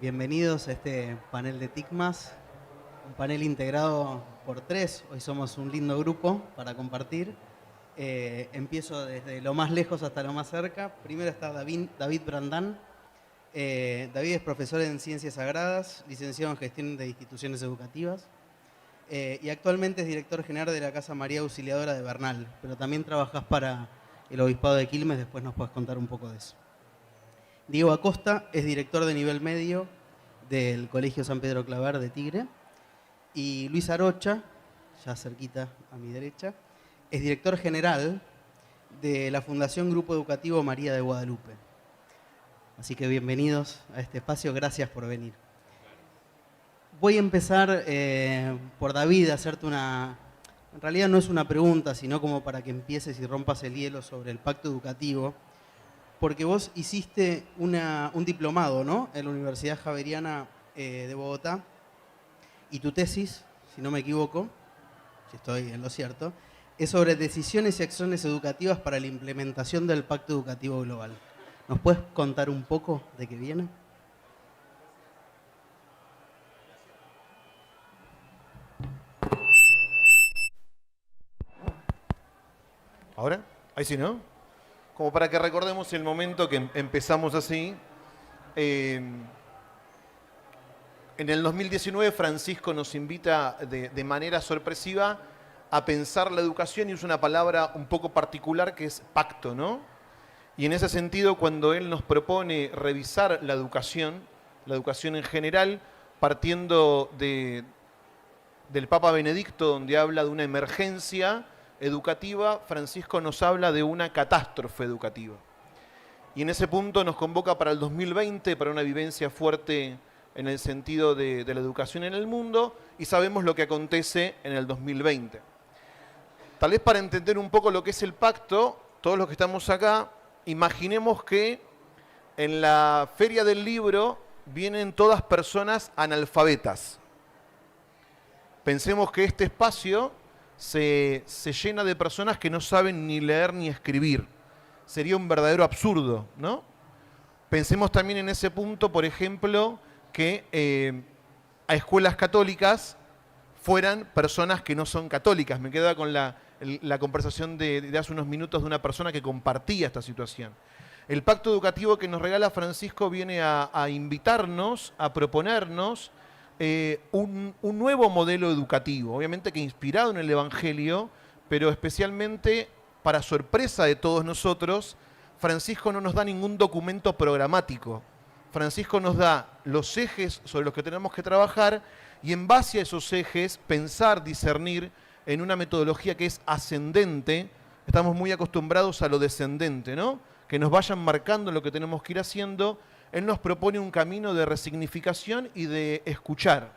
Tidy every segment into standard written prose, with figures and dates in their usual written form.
Bienvenidos a este panel de TICMAS, un panel integrado por tres. Hoy somos un lindo grupo para compartir. Empiezo desde lo más lejos hasta lo más cerca. Primero está David Brandán. David es profesor en Ciencias Sagradas, licenciado en Gestión de Instituciones Educativas y actualmente es director general de la Casa María Auxiliadora de Bernal, pero también trabajas para el Obispado de Quilmes, después nos puedes contar un poco de eso. Diego Acosta es director de nivel medio del Colegio San Pedro Claver de Tigre. Y Luis Arocha, ya cerquita a mi derecha, es director general de la Fundación Grupo Educativo María de Guadalupe. Así que bienvenidos a este espacio, gracias por venir. Voy a empezar por David, a hacerte una... En realidad no es una pregunta, sino como para que empieces y rompas el hielo sobre el pacto educativo. Porque vos hiciste un diplomado, ¿no?, en la Universidad Javeriana de Bogotá, y tu tesis, si no me equivoco, si estoy en lo cierto, es sobre decisiones y acciones educativas para la implementación del Pacto Educativo Global. ¿Nos puedes contar un poco de qué viene? ¿Ahora? Ahí sí, ¿no? Como para que recordemos el momento que empezamos así. En el 2019 Francisco nos invita de manera sorpresiva a pensar la educación y usa una palabra un poco particular que es pacto, ¿no? Y en ese sentido, cuando él nos propone revisar la educación en general, partiendo del Papa Benedicto, donde habla de una emergencia educativa, Francisco nos habla de una catástrofe educativa. Y en ese punto nos convoca para el 2020, para una vivencia fuerte en el sentido de la educación en el mundo, y sabemos lo que acontece en el 2020. Tal vez para entender un poco lo que es el pacto, todos los que estamos acá, imaginemos que en la Feria del Libro vienen todas personas analfabetas. Pensemos que este espacio se llena de personas que no saben ni leer ni escribir. Sería un verdadero absurdo, ¿no? Pensemos también en ese punto, por ejemplo, que a escuelas católicas fueran personas que no son católicas. Me queda con la conversación de hace unos minutos de una persona que compartía esta situación. El pacto educativo que nos regala Francisco viene a invitarnos, a proponernos un nuevo modelo educativo, obviamente que inspirado en el Evangelio, pero especialmente, para sorpresa de todos nosotros, Francisco no nos da ningún documento programático. Francisco nos da los ejes sobre los que tenemos que trabajar y en base a esos ejes pensar, discernir en una metodología que es ascendente. Estamos muy acostumbrados a lo descendente, ¿no?, que nos vayan marcando lo que tenemos que ir haciendo. Él nos propone un camino de resignificación y de escuchar.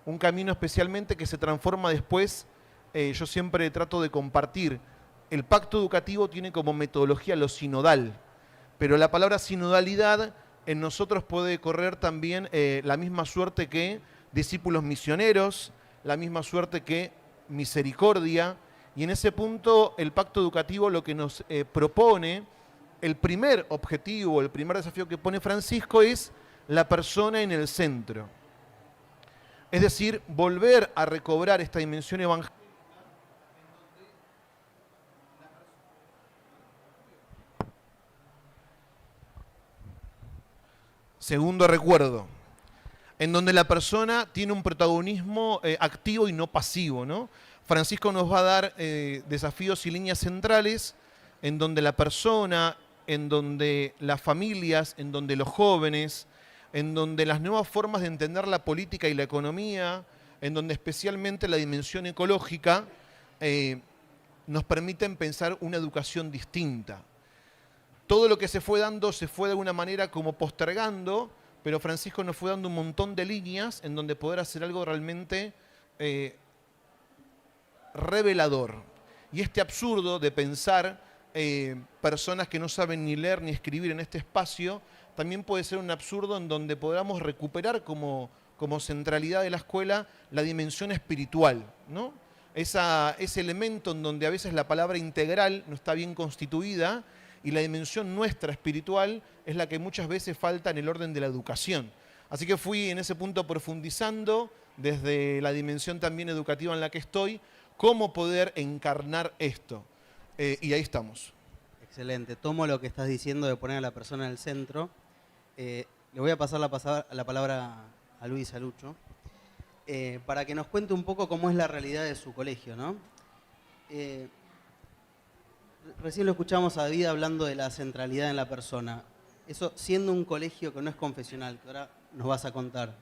Un camino especialmente que se transforma después, yo siempre trato de compartir. El pacto educativo tiene como metodología lo sinodal, pero la palabra sinodalidad en nosotros puede correr también la misma suerte que discípulos misioneros, la misma suerte que misericordia, y en ese punto el pacto educativo lo que nos propone, el primer objetivo, el primer desafío que pone Francisco es la persona en el centro. Es decir, volver a recobrar esta dimensión evangélica. Segundo recuerdo, en donde la persona tiene un protagonismo activo y no pasivo, ¿no? Francisco nos va a dar desafíos y líneas centrales en donde la persona, en donde las familias, en donde los jóvenes, en donde las nuevas formas de entender la política y la economía, en donde especialmente la dimensión ecológica nos permiten pensar una educación distinta. Todo lo que se fue dando se fue de alguna manera como postergando, pero Francisco nos fue dando un montón de líneas en donde poder hacer algo realmente revelador. Y este absurdo de pensar personas que no saben ni leer ni escribir en este espacio, también puede ser un absurdo en donde podamos recuperar como centralidad de la escuela la dimensión espiritual, ¿no? Ese elemento en donde a veces la palabra integral no está bien constituida y la dimensión nuestra espiritual es la que muchas veces falta en el orden de la educación. Así que fui en ese punto profundizando desde la dimensión también educativa en la que estoy, cómo poder encarnar esto. Y ahí estamos. Excelente. Tomo lo que estás diciendo de poner a la persona en el centro. Le voy a pasar la palabra a Luis, a Lucho, para que nos cuente un poco cómo es la realidad de su colegio, ¿no? Recién lo escuchamos a David hablando de la centralidad en la persona. Eso, siendo un colegio que no es confesional, que ahora nos vas a contar,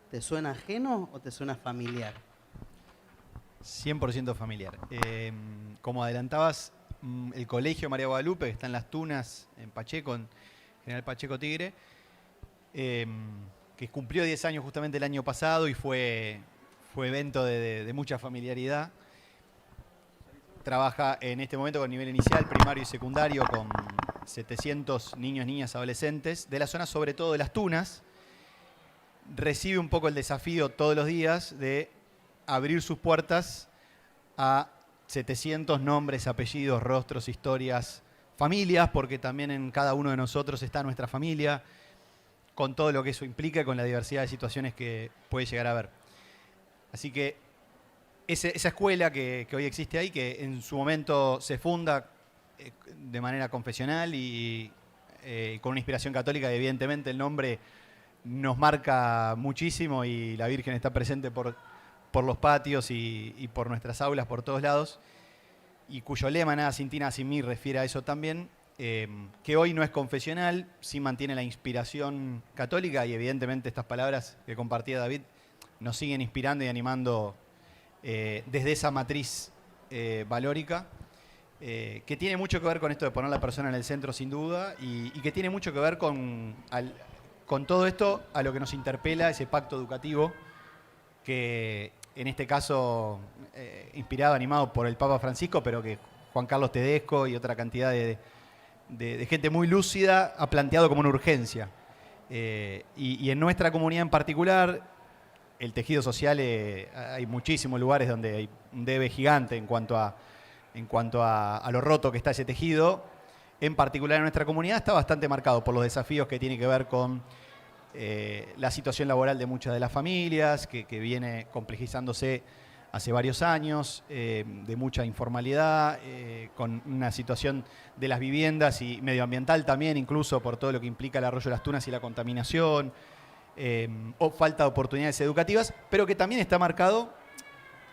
¿te suena ajeno o te suena familiar? 100% familiar. Como adelantabas, el colegio María Guadalupe, que está en Las Tunas, en Pacheco, en General Pacheco Tigre, que cumplió 10 años justamente el año pasado y fue evento de mucha familiaridad. Trabaja en este momento con nivel inicial, primario y secundario, con 700 niños, niñas, adolescentes, de la zona sobre todo de Las Tunas. Recibe un poco el desafío todos los días de abrir sus puertas a 700 nombres, apellidos, rostros, historias, familias, porque también en cada uno de nosotros está nuestra familia, con todo lo que eso implica, con la diversidad de situaciones que puede llegar a haber. Así que esa escuela que hoy existe ahí, que en su momento se funda de manera confesional y con una inspiración católica, evidentemente el nombre nos marca muchísimo y la Virgen está presente por los patios y por nuestras aulas, por todos lados, y cuyo lema, nada sin ti, nada sin mí, refiere a eso también, que hoy no es confesional, sí mantiene la inspiración católica y evidentemente estas palabras que compartía David nos siguen inspirando y animando desde esa matriz valórica, que tiene mucho que ver con esto de poner a la persona en el centro sin duda y que tiene mucho que ver con todo esto a lo que nos interpela ese pacto educativo que en este caso inspirado, animado por el Papa Francisco, pero que Juan Carlos Tedesco y otra cantidad de gente muy lúcida ha planteado como una urgencia. Y en nuestra comunidad en particular, el tejido social, hay muchísimos lugares donde hay un debe gigante en cuanto a lo roto que está ese tejido. En particular en nuestra comunidad está bastante marcado por los desafíos que tienen que ver con la situación laboral de muchas de las familias, que viene complejizándose hace varios años, de mucha informalidad, con una situación de las viviendas y medioambiental también, incluso por todo lo que implica el arroyo de Las Tunas y la contaminación, o falta de oportunidades educativas, pero que también está marcado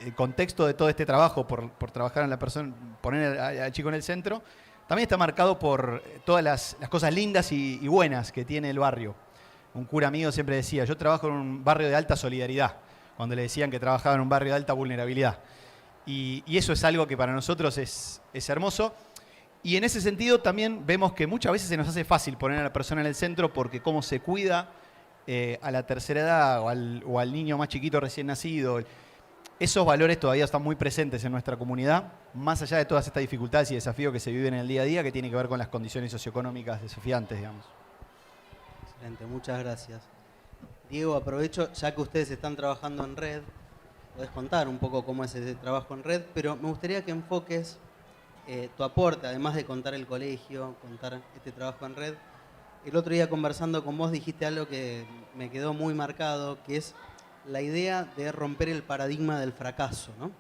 el contexto de todo este trabajo, por trabajar en la persona, poner al chico en el centro, también está marcado por todas las cosas lindas y buenas que tiene el barrio. Un cura amigo siempre decía, yo trabajo en un barrio de alta solidaridad, cuando le decían que trabajaba en un barrio de alta vulnerabilidad. Y eso es algo que para nosotros es hermoso. Y en ese sentido también vemos que muchas veces se nos hace fácil poner a la persona en el centro porque cómo se cuida a la tercera edad o al niño más chiquito recién nacido. Esos valores todavía están muy presentes en nuestra comunidad, más allá de todas estas dificultades y desafíos que se viven en el día a día, que tienen que ver con las condiciones socioeconómicas desafiantes, digamos. Excelente, muchas gracias. Diego, aprovecho, ya que ustedes están trabajando en red, podés contar un poco cómo es ese trabajo en red, pero me gustaría que enfoques tu aporte, además de contar el colegio, contar este trabajo en red. El otro día conversando con vos dijiste algo que me quedó muy marcado, que es la idea de romper el paradigma del fracaso, ¿no?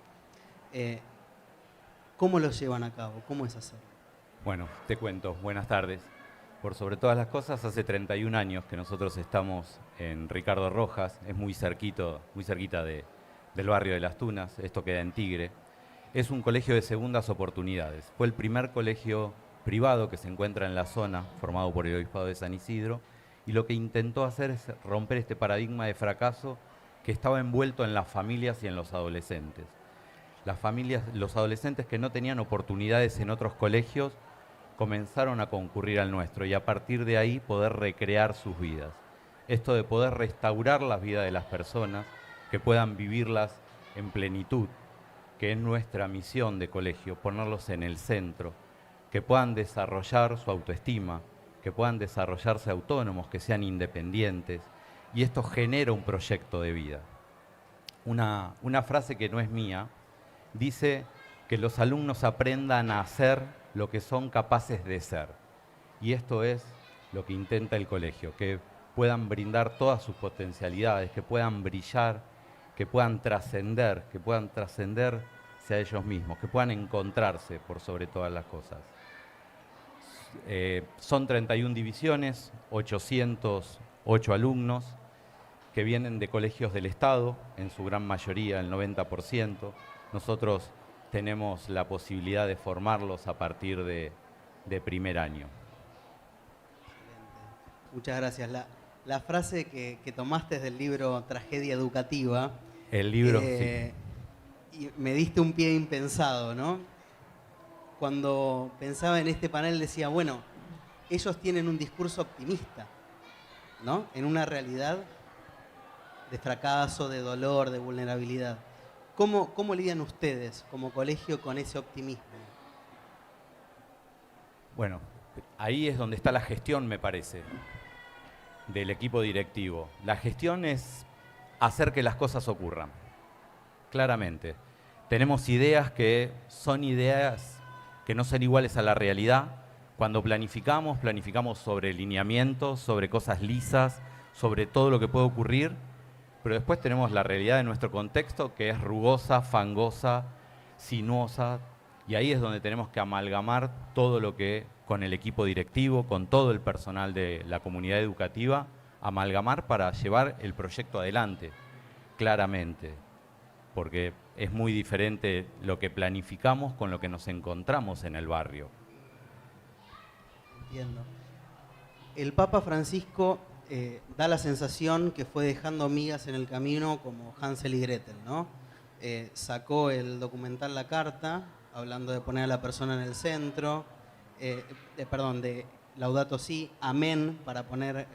¿Cómo lo llevan a cabo? ¿Cómo es hacerlo? Bueno, te cuento. Buenas tardes. Por sobre todas las cosas, hace 31 años que nosotros estamos en Ricardo Rojas, es muy cerquita del barrio de Las Tunas, esto queda en Tigre. Es un colegio de segundas oportunidades. Fue el primer colegio privado que se encuentra en la zona, formado por el Obispado de San Isidro, y lo que intentó hacer es romper este paradigma de fracaso que estaba envuelto en las familias y en los adolescentes. Las familias, los adolescentes que no tenían oportunidades en otros colegios, comenzaron a concurrir al nuestro y a partir de ahí poder recrear sus vidas. Esto de poder restaurar las vidas de las personas, que puedan vivirlas en plenitud, que es nuestra misión de colegio, ponerlos en el centro, que puedan desarrollar su autoestima, que puedan desarrollarse autónomos, que sean independientes, y esto genera un proyecto de vida. Una frase que no es mía, dice que los alumnos aprendan a hacer lo que son capaces de ser. Y esto es lo que intenta el colegio, que puedan brindar todas sus potencialidades, que puedan brillar, que puedan trascenderse a ellos mismos, que puedan encontrarse por sobre todas las cosas. Son 31 divisiones, 808 alumnos que vienen de colegios del Estado, en su gran mayoría, el 90%. Nosotros tenemos la posibilidad de formarlos a partir de primer año. Excelente. Muchas gracias. La frase que tomaste es del libro Tragedia Educativa. El libro, sí. Y me diste un pie impensado, ¿no? Cuando pensaba en este panel decía, bueno, ellos tienen un discurso optimista, ¿no? En una realidad de fracaso, de dolor, de vulnerabilidad. ¿Cómo lidian ustedes como colegio con ese optimismo? Bueno, ahí es donde está la gestión, me parece, del equipo directivo. La gestión es hacer que las cosas ocurran, claramente. Tenemos ideas que no son iguales a la realidad. Cuando planificamos sobre lineamientos, sobre cosas lisas, sobre todo lo que puede ocurrir, pero después tenemos la realidad de nuestro contexto, que es rugosa, fangosa, sinuosa, y ahí es donde tenemos que amalgamar todo lo que con el equipo directivo, con todo el personal de la comunidad educativa, amalgamar para llevar el proyecto adelante, claramente, porque es muy diferente lo que planificamos con lo que nos encontramos en el barrio. Entiendo. El Papa Francisco da la sensación que fue dejando migas en el camino como Hansel y Gretel, ¿no? Sacó el documental La Carta, hablando de poner a la persona en el centro, de Laudato Si, Amén, para poner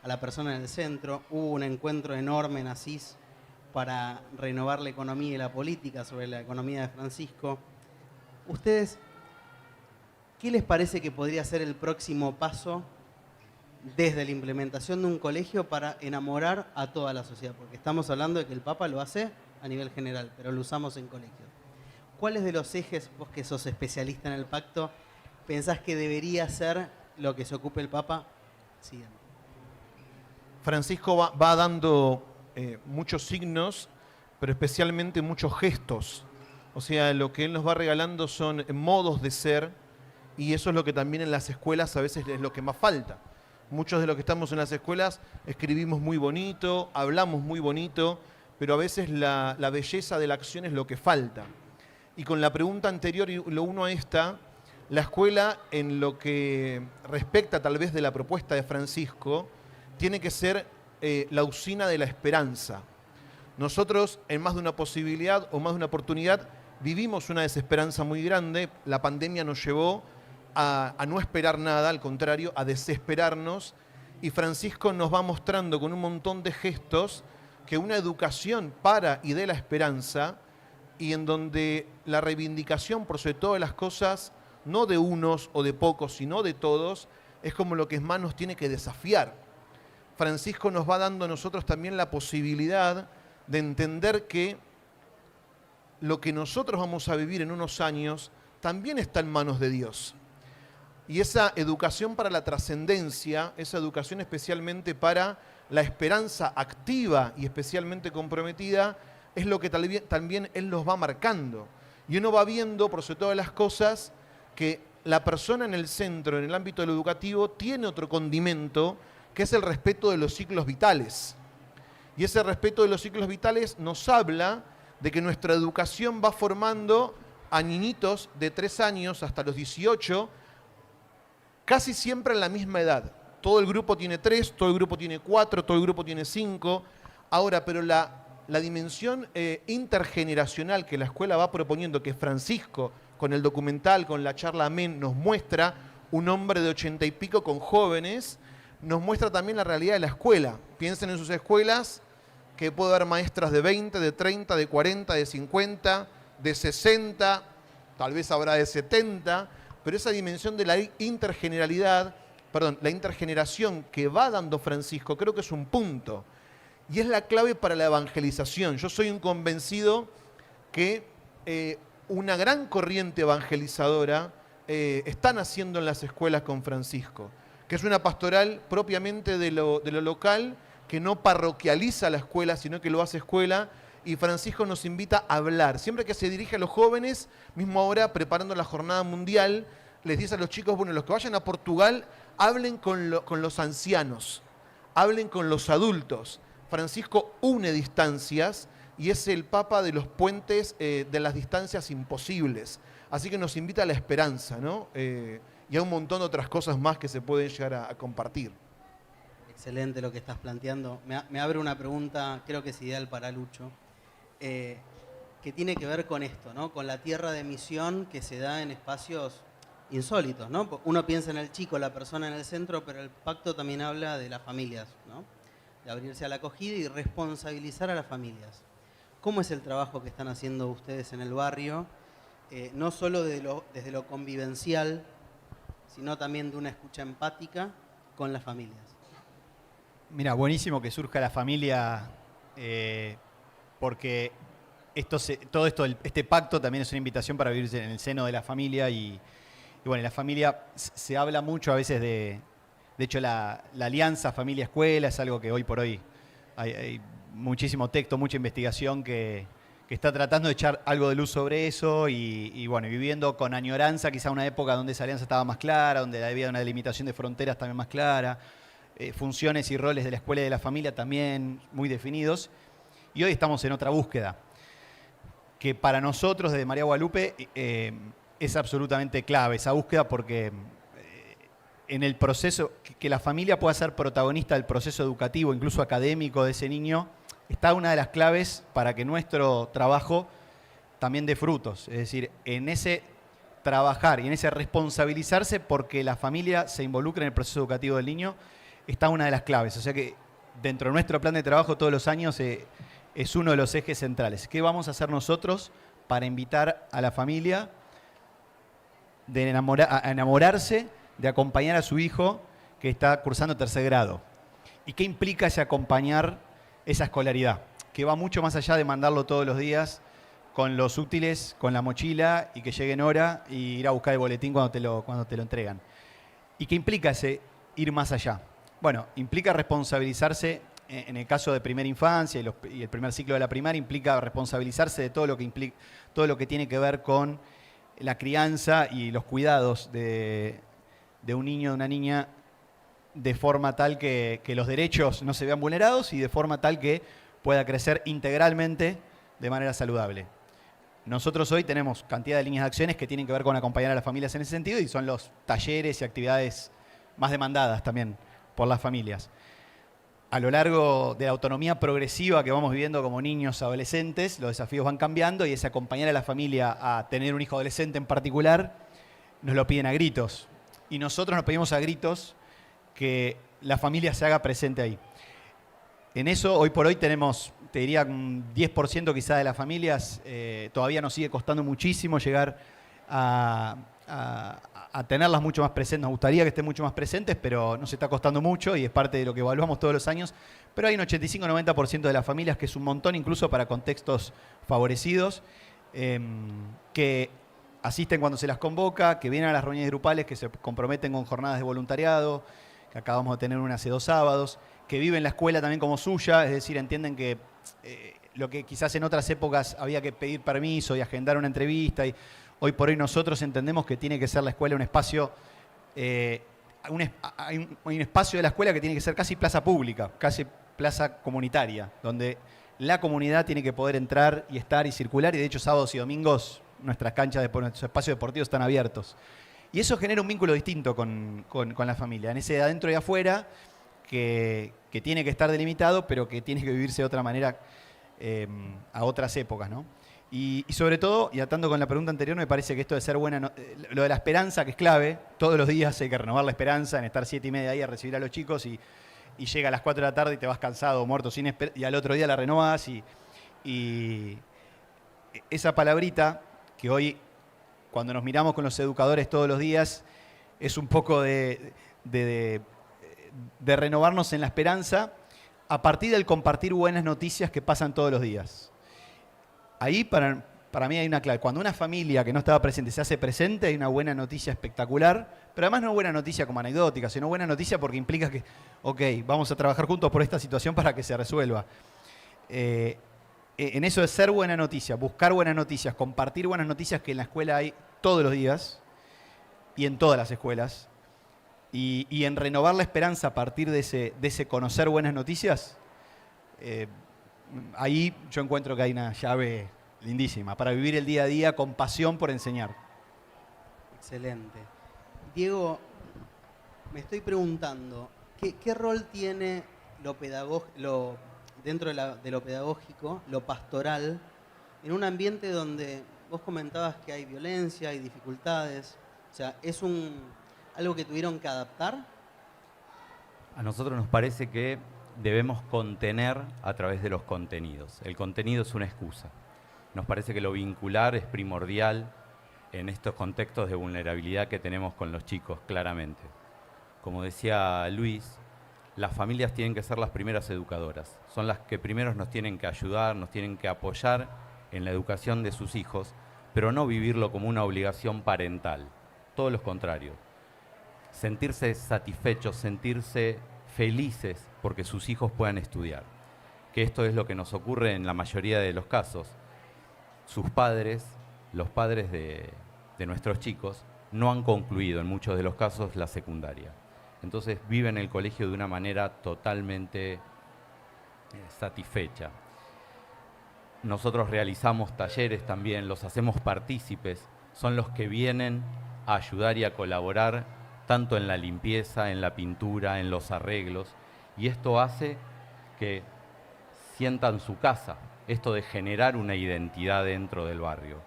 a la persona en el centro. Hubo un encuentro enorme en Asís para renovar la economía y la política sobre la economía de Francisco. ¿Ustedes qué les parece que podría ser el próximo paso desde la implementación de un colegio para enamorar a toda la sociedad? Porque estamos hablando de que el Papa lo hace a nivel general, pero lo usamos en colegios. ¿Cuáles de los ejes, vos que sos especialista en el pacto, pensás que debería ser lo que se ocupe el Papa? Siguiente. Francisco va dando muchos signos, pero especialmente muchos gestos. O sea, lo que él nos va regalando son modos de ser, y eso es lo que también en las escuelas a veces es lo que más falta. Muchos de los que estamos en las escuelas escribimos muy bonito, hablamos muy bonito, pero a veces la belleza de la acción es lo que falta. Y con la pregunta anterior, y lo uno a esta, la escuela, en lo que respecta tal vez de la propuesta de Francisco, tiene que ser la usina de la esperanza. Nosotros, en más de una posibilidad o más de una oportunidad, vivimos una desesperanza muy grande. La pandemia nos llevó a no esperar nada, al contrario, a desesperarnos. Y Francisco nos va mostrando con un montón de gestos que una educación para y de la esperanza, y en donde la reivindicación por sobre todas las cosas, no de unos o de pocos, sino de todos, es como lo que más nos tiene que desafiar. Francisco nos va dando a nosotros también la posibilidad de entender que lo que nosotros vamos a vivir en unos años también está en manos de Dios. Y esa educación para la trascendencia, esa educación especialmente para la esperanza activa y especialmente comprometida, es lo que también Él nos va marcando. Y uno va viendo, por sobre todas las cosas, que la persona en el centro, en el ámbito de lo educativo, tiene otro condimento, que es el respeto de los ciclos vitales. Y ese respeto de los ciclos vitales nos habla de que nuestra educación va formando a niñitos de 3 años hasta los 18, casi siempre en la misma edad. Todo el grupo tiene 3, todo el grupo tiene 4, todo el grupo tiene 5. Ahora, pero la dimensión intergeneracional que la escuela va proponiendo, que Francisco, con el documental, con la charla Amén, nos muestra, un hombre de 80 y pico con jóvenes, nos muestra también la realidad de la escuela. Piensen en sus escuelas, que puede haber maestras de 20, de 30, de 40, de 50, de 60, tal vez habrá de 70, pero esa dimensión de la la intergeneración que va dando Francisco, creo que es un punto. Y es la clave para la evangelización. Yo soy un convencido que una gran corriente evangelizadora está naciendo en las escuelas con Francisco. que es una pastoral propiamente de lo local, que no parroquializa la escuela, sino que lo hace escuela. Y Francisco nos invita a hablar. Siempre que se dirige a los jóvenes, mismo ahora preparando la jornada mundial, les dice a los chicos, bueno, los que vayan a Portugal, hablen con los ancianos, hablen con los adultos. Francisco une distancias y es el papa de los puentes de las distancias imposibles. Así que nos invita a la esperanza, ¿no? Y a un montón de otras cosas más que se pueden llegar a compartir. Excelente lo que estás planteando. Me abre una pregunta, creo que es ideal para Lucho, que tiene que ver con esto, ¿no? Con la tierra de misión que se da en espacios insólitos, ¿no? Uno piensa en el chico, la persona en el centro, pero el pacto también habla de las familias, ¿no? De abrirse a la acogida y responsabilizar a las familias. ¿Cómo es el trabajo que están haciendo ustedes en el barrio? No solo desde lo convivencial, sino también de una escucha empática con las familias. Mira, buenísimo que surja la familia, porque todo esto, este pacto también es una invitación para vivirse en el seno de la familia y bueno, en la familia se habla mucho a veces de hecho la alianza familia-escuela es algo que hoy por hoy hay muchísimo texto, mucha investigación que está tratando de echar algo de luz sobre eso y bueno, viviendo con añoranza quizá una época donde esa alianza estaba más clara, donde había una delimitación de fronteras también más clara, funciones y roles de la escuela y de la familia también muy definidos. Y hoy estamos en otra búsqueda, que para nosotros desde María Guadalupe es absolutamente clave esa búsqueda porque en el proceso, que la familia pueda ser protagonista del proceso educativo, incluso académico de ese niño, está una de las claves para que nuestro trabajo también dé frutos. Es decir, en ese trabajar y en ese responsabilizarse porque la familia se involucre en el proceso educativo del niño, está una de las claves. O sea que dentro de nuestro plan de trabajo todos los años es uno de los ejes centrales. ¿Qué vamos a hacer nosotros para invitar a la familia a enamorarse, de acompañar a su hijo que está cursando tercer grado? ¿Y qué implica ese acompañar esa escolaridad? Que va mucho más allá de mandarlo todos los días con los útiles, con la mochila y que llegue en hora y ir a buscar el boletín cuando te lo entregan. ¿Y qué implica ese ir más allá? Bueno, implica responsabilizarse, en el caso de primera infancia y el primer ciclo de la primaria, implica responsabilizarse de todo lo que tiene que ver con la crianza y los cuidados de un niño, de una niña, de forma tal que los derechos no se vean vulnerados y de forma tal que pueda crecer integralmente de manera saludable. Nosotros hoy tenemos cantidad de líneas de acciones que tienen que ver con acompañar a las familias en ese sentido y son los talleres y actividades más demandadas también por las familias. A lo largo de la autonomía progresiva que vamos viviendo como niños, adolescentes, los desafíos van cambiando y ese acompañar a la familia a tener un hijo adolescente en particular, nos lo piden a gritos. Y nosotros nos pedimos a gritos que la familia se haga presente ahí. En eso, hoy por hoy tenemos, te diría, un 10% quizá de las familias, todavía nos sigue costando muchísimo llegar a tenerlas mucho más presentes. Nos gustaría que estén mucho más presentes, pero nos está costando mucho y es parte de lo que evaluamos todos los años. Pero hay un 85-90% de las familias, que es un montón incluso para contextos favorecidos, que asisten cuando se las convoca, que vienen a las reuniones grupales, que se comprometen con jornadas de voluntariado, que acabamos de tener una hace 2 sábados, que viven la escuela también como suya, es decir, entienden que lo que quizás en otras épocas había que pedir permiso y agendar una entrevista, y hoy por hoy nosotros entendemos que tiene que ser la escuela un espacio, hay un espacio de la escuela que tiene que ser casi plaza pública, casi plaza comunitaria, donde la comunidad tiene que poder entrar y estar y circular, y de hecho sábados y domingos nuestras canchas, nuestros espacios deportivos están abiertos. Y eso genera un vínculo distinto con la familia, en ese adentro y afuera, que tiene que estar delimitado, pero que tiene que vivirse de otra manera a otras épocas, ¿no? Y sobre todo, y atando con la pregunta anterior, me parece que esto de ser buena, lo de la esperanza, que es clave, todos los días hay que renovar la esperanza, en estar 7:30 ahí a recibir a los chicos y llega a las 4 de la tarde y te vas cansado, muerto, y al otro día la renovás y esa palabrita que hoy, cuando nos miramos con los educadores todos los días, es un poco de renovarnos en la esperanza a partir del compartir buenas noticias que pasan todos los días. Ahí para mí hay una clave. Cuando una familia que no estaba presente se hace presente, hay una buena noticia espectacular Pero además no buena noticia como anecdótica, sino buena noticia porque implica que, ok, vamos a trabajar juntos por esta situación para que se resuelva. En eso de ser buena noticia, buscar buenas noticias, compartir buenas noticias que en la escuela hay todos los días y en todas las escuelas, y en renovar la esperanza a partir de ese conocer buenas noticias, ahí yo encuentro que hay una llave lindísima para vivir el día a día con pasión por enseñar. Excelente. Diego, me estoy preguntando, ¿qué rol tiene dentro de lo pedagógico, lo pastoral, en un ambiente donde vos comentabas que hay violencia, hay dificultades? O sea, ¿es algo que tuvieron que adaptar? A nosotros nos parece que debemos contener a través de los contenidos. El contenido es una excusa. Nos parece que lo vincular es primordial en estos contextos de vulnerabilidad que tenemos con los chicos, claramente. Como decía Luis, las familias tienen que ser las primeras educadoras. Son las que primero nos tienen que ayudar, nos tienen que apoyar en la educación de sus hijos, pero no vivirlo como una obligación parental. Todo lo contrario. Sentirse satisfechos, sentirse felices porque sus hijos puedan estudiar. Que esto es lo que nos ocurre en la mayoría de los casos. Sus padres, los padres de nuestros chicos, no han concluido en muchos de los casos la secundaria. Entonces viven el colegio de una manera totalmente satisfecha. Nosotros realizamos talleres también, los hacemos partícipes, son los que vienen a ayudar y a colaborar tanto en la limpieza, en la pintura, en los arreglos, y esto hace que sientan su casa, esto de generar una identidad dentro del barrio.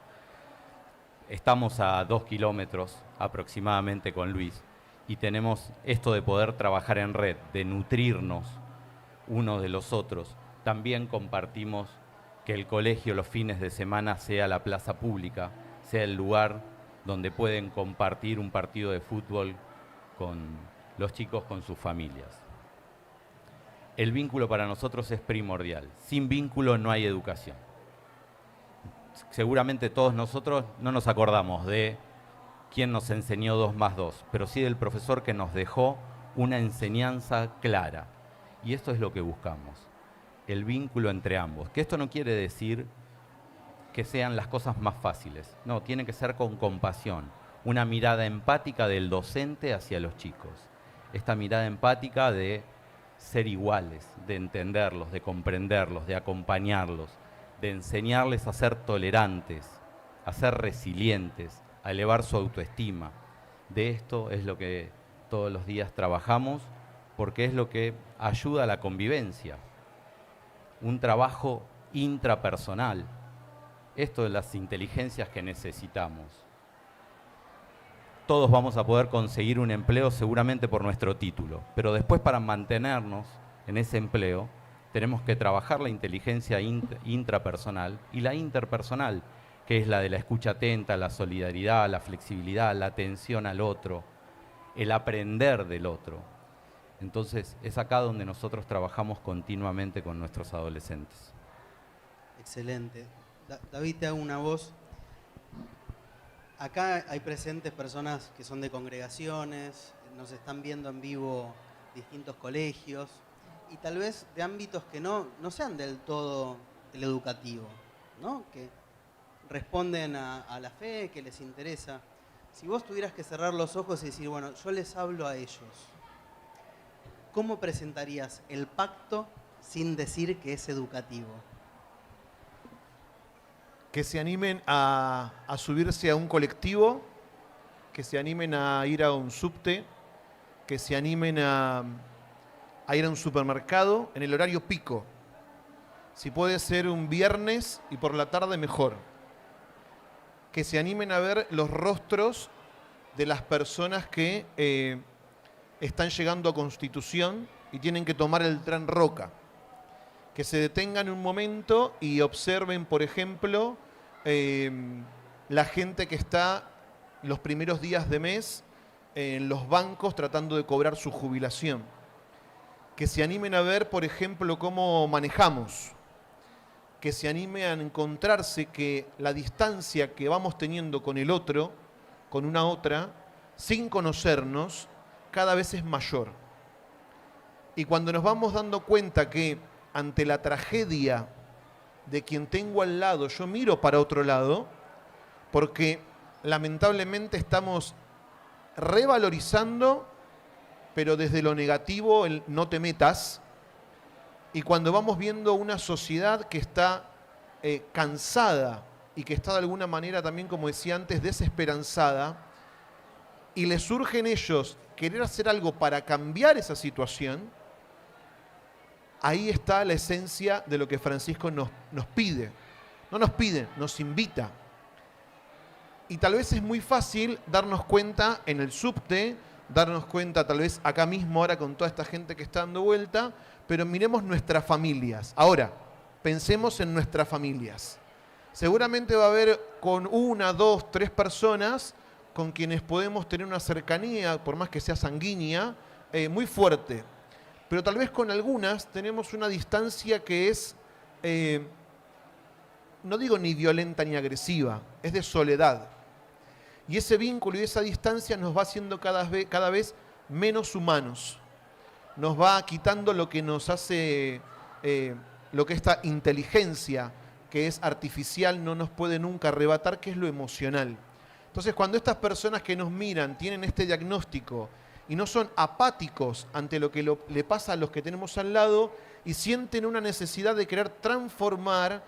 Estamos a 2 kilómetros aproximadamente con Luis y tenemos esto de poder trabajar en red, de nutrirnos unos de los otros. También compartimos que el colegio los fines de semana sea la plaza pública, sea el lugar donde pueden compartir un partido de fútbol con los chicos, con sus familias. El vínculo para nosotros es primordial. Sin vínculo no hay educación. Seguramente todos nosotros no nos acordamos de quién nos enseñó 2 más 2, pero sí del profesor que nos dejó una enseñanza clara. Y esto es lo que buscamos, el vínculo entre ambos. Que esto no quiere decir que sean las cosas más fáciles. No, tiene que ser con compasión, una mirada empática del docente hacia los chicos. Esta mirada empática de ser iguales, de entenderlos, de comprenderlos, de acompañarlos, de enseñarles a ser tolerantes, a ser resilientes, a elevar su autoestima. De esto es lo que todos los días trabajamos, porque es lo que ayuda a la convivencia. Un trabajo intrapersonal. Esto de las inteligencias que necesitamos. Todos vamos a poder conseguir un empleo seguramente por nuestro título, pero después para mantenernos en ese empleo tenemos que trabajar la inteligencia intrapersonal y la interpersonal, que es la de la escucha atenta, la solidaridad, la flexibilidad, la atención al otro, el aprender del otro. Entonces es acá donde nosotros trabajamos continuamente con nuestros adolescentes. Excelente. David, te hago una voz. Acá hay presentes personas que son de congregaciones, nos están viendo en vivo distintos colegios y tal vez de ámbitos que no sean del todo el educativo, ¿no? Que responden a la fe, que les interesa. Si vos tuvieras que cerrar los ojos y decir, bueno, yo les hablo a ellos, ¿cómo presentarías el pacto sin decir que es educativo? Que se animen a subirse a un colectivo, que se animen a ir a un subte, que se animen a ir a un supermercado en el horario pico. Si puede ser un viernes y por la tarde, mejor. Que se animen a ver los rostros de las personas que están llegando a Constitución y tienen que tomar el tren Roca. Que se detengan un momento y observen, por ejemplo, la gente que está los primeros días de mes en los bancos tratando de cobrar su jubilación. Que se animen a ver, por ejemplo, cómo manejamos. Que se anime a encontrarse que la distancia que vamos teniendo con el otro, con una otra, sin conocernos, cada vez es mayor. Y cuando nos vamos dando cuenta que ante la tragedia de quien tengo al lado, yo miro para otro lado, porque lamentablemente estamos revalorizando, pero desde lo negativo, el no te metas. Y cuando vamos viendo una sociedad que está cansada y que está de alguna manera también, como decía antes, desesperanzada, y les surge en ellos querer hacer algo para cambiar esa situación, ahí está la esencia de lo que Francisco nos pide. No nos pide, nos invita. Y tal vez es muy fácil darnos cuenta en el subte, darnos cuenta tal vez acá mismo ahora con toda esta gente que está dando vuelta, pero miremos nuestras familias. Ahora, pensemos en nuestras familias. Seguramente va a haber con 1, 2, 3 personas con quienes podemos tener una cercanía, por más que sea sanguínea, muy fuerte. Pero tal vez con algunas tenemos una distancia que es, no digo ni violenta ni agresiva, es de soledad. Y ese vínculo y esa distancia nos va haciendo cada vez menos humanos. Nos va quitando lo que nos hace, lo que esta inteligencia que es artificial no nos puede nunca arrebatar, que es lo emocional. Entonces, cuando estas personas que nos miran tienen este diagnóstico y no son apáticos ante lo que le pasa a los que tenemos al lado y sienten una necesidad de querer transformar,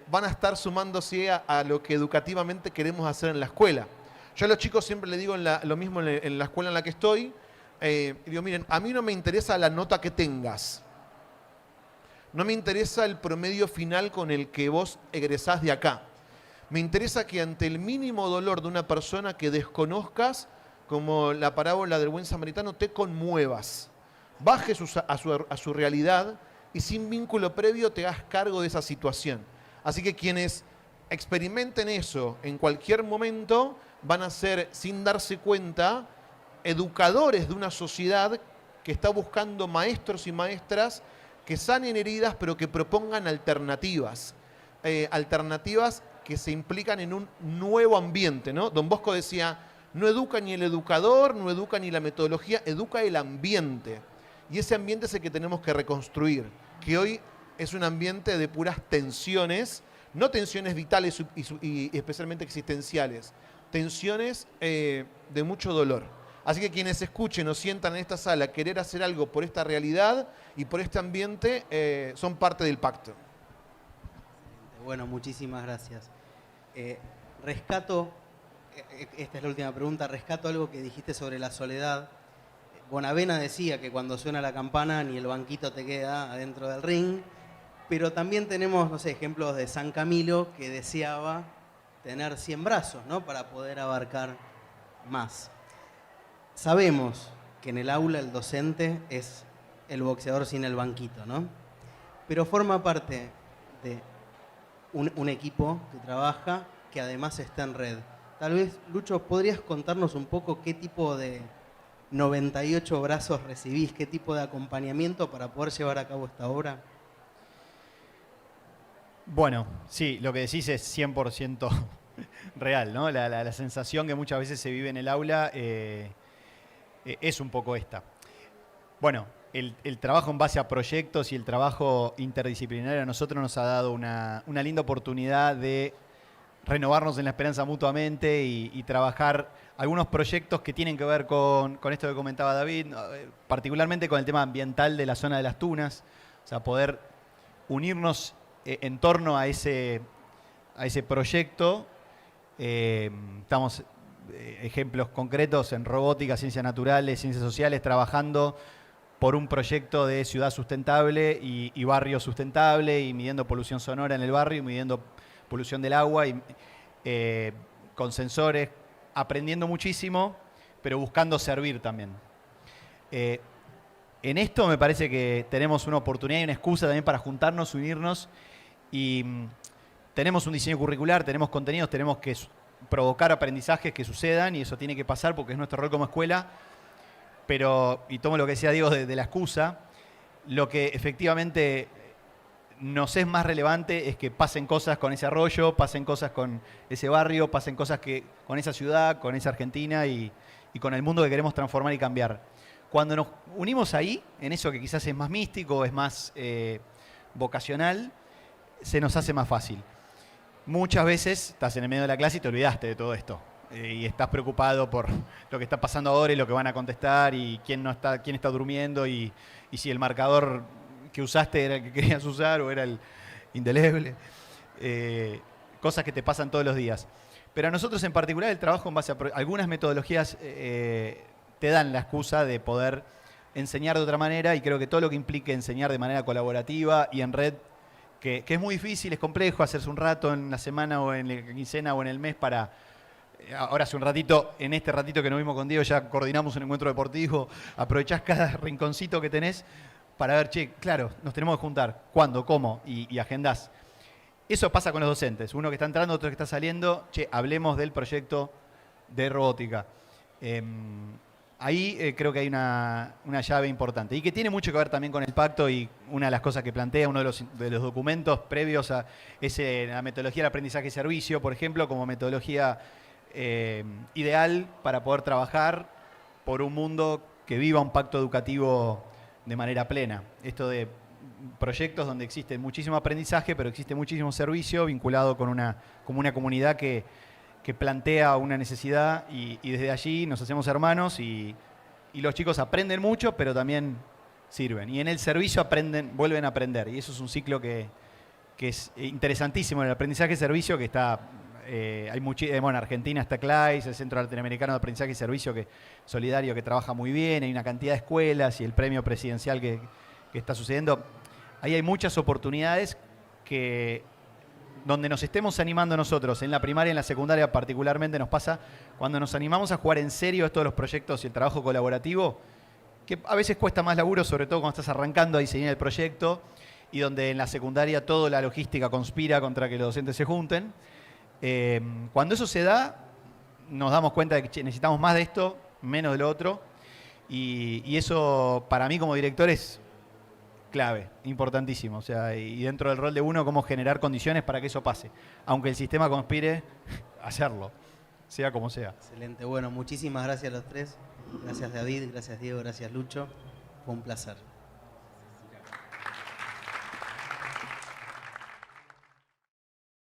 van a estar sumándose a lo que educativamente queremos hacer en la escuela. Yo a los chicos siempre les digo lo mismo en la escuela en la que estoy. Digo, miren, a mí no me interesa la nota que tengas. No me interesa el promedio final con el que vos egresás de acá. Me interesa que ante el mínimo dolor de una persona que desconozcas, como la parábola del buen samaritano, te conmuevas. Bajes a su realidad y sin vínculo previo te hagas cargo de esa situación. Así que quienes experimenten eso en cualquier momento van a ser, sin darse cuenta, educadores de una sociedad que está buscando maestros y maestras que sanen heridas, pero que propongan alternativas. Alternativas que se implican en un nuevo ambiente, ¿no? Don Bosco decía, no educa ni el educador, no educa ni la metodología, educa el ambiente. Y ese ambiente es el que tenemos que reconstruir, que hoy es un ambiente de puras tensiones, no tensiones vitales y especialmente existenciales, tensiones de mucho dolor. Así que quienes escuchen o sientan en esta sala querer hacer algo por esta realidad y por este ambiente, son parte del pacto. Bueno, muchísimas gracias. Rescato, esta es la última pregunta, rescato algo que dijiste sobre la soledad. Bonavena decía que cuando suena la campana ni el banquito te queda adentro del ring, pero también tenemos, no sé, ejemplos de San Camilo que deseaba tener 100 brazos, ¿no? Para poder abarcar más. Sabemos que en el aula el docente es el boxeador sin el banquito, ¿no? Pero forma parte de un equipo que trabaja, que además está en red. Tal vez, Lucho, ¿podrías contarnos un poco qué tipo de 98 brazos recibís, qué tipo de acompañamiento para poder llevar a cabo esta obra? Bueno, sí, lo que decís es 100% real, ¿no? La sensación que muchas veces se vive en el aula es un poco esta. Bueno, el trabajo en base a proyectos y el trabajo interdisciplinario a nosotros nos ha dado una linda oportunidad de renovarnos en la esperanza mutuamente y trabajar algunos proyectos que tienen que ver con esto que comentaba David, particularmente con el tema ambiental de la zona de las Tunas, o sea, poder unirnos en torno a ese proyecto. Estamos, ejemplos concretos, en robótica, ciencias naturales, ciencias sociales, trabajando por un proyecto de ciudad sustentable y barrio sustentable, y midiendo polución sonora en el barrio, y midiendo polución del agua, y con sensores, aprendiendo muchísimo, pero buscando servir también. En esto me parece que tenemos una oportunidad y una excusa también para juntarnos, unirnos, y tenemos un diseño curricular, tenemos contenidos, tenemos que provocar aprendizajes que sucedan, y eso tiene que pasar porque es nuestro rol como escuela. Pero, y tomo lo que decía Diego de la excusa, lo que efectivamente nos es más relevante es que pasen cosas con ese arroyo, pasen cosas con ese barrio, pasen cosas con esa ciudad, con esa Argentina y con el mundo que queremos transformar y cambiar. Cuando nos unimos ahí, en eso que quizás es más místico, es más vocacional, se nos hace más fácil. Muchas veces estás en el medio de la clase y te olvidaste de todo esto. Y estás preocupado por lo que está pasando ahora y lo que van a contestar y quién está durmiendo y si el marcador que usaste era el que querías usar o era el indeleble. Cosas que te pasan todos los días. Pero a nosotros en particular el trabajo en base a algunas metodologías te dan la excusa de poder enseñar de otra manera, y creo que todo lo que implique enseñar de manera colaborativa y en red, que es muy difícil, es complejo hacerse un rato en la semana o en la quincena o en el mes para... Ahora hace un ratito, en este ratito que nos vimos con Diego, ya coordinamos un encuentro deportivo, aprovechás cada rinconcito que tenés para ver, che, claro, nos tenemos que juntar, cuándo, cómo, y agendás. Eso pasa con los docentes, uno que está entrando, otro que está saliendo, che, hablemos del proyecto de robótica. Ahí creo que hay una llave importante y que tiene mucho que ver también con el pacto, y una de las cosas que plantea uno de los documentos previos a la metodología del aprendizaje y servicio, por ejemplo, como metodología ideal para poder trabajar por un mundo que viva un pacto educativo de manera plena. Esto de proyectos donde existe muchísimo aprendizaje, pero existe muchísimo servicio vinculado con una comunidad que plantea una necesidad y desde allí nos hacemos hermanos y los chicos aprenden mucho, pero también sirven. Y en el servicio vuelven a aprender. Y eso es un ciclo que es interesantísimo en el aprendizaje-servicio, que está... en Argentina está CLAIS, el Centro Latinoamericano de Aprendizaje y Servicio solidario, que trabaja muy bien, hay una cantidad de escuelas y el premio presidencial que está sucediendo. Ahí hay muchas oportunidades donde nos estemos animando nosotros, en la primaria y en la secundaria particularmente nos pasa, cuando nos animamos a jugar en serio estos los proyectos y el trabajo colaborativo, que a veces cuesta más laburo, sobre todo cuando estás arrancando a diseñar el proyecto, y donde en la secundaria toda la logística conspira contra que los docentes se junten. Cuando eso se da, nos damos cuenta de que necesitamos más de esto, menos de lo otro, y eso para mí como director es clave, importantísimo. O sea, y dentro del rol de uno, cómo generar condiciones para que eso pase. Aunque el sistema conspire, hacerlo, sea como sea. Excelente. Bueno, muchísimas gracias a los tres. Gracias David, gracias Diego, gracias Lucho. Fue un placer.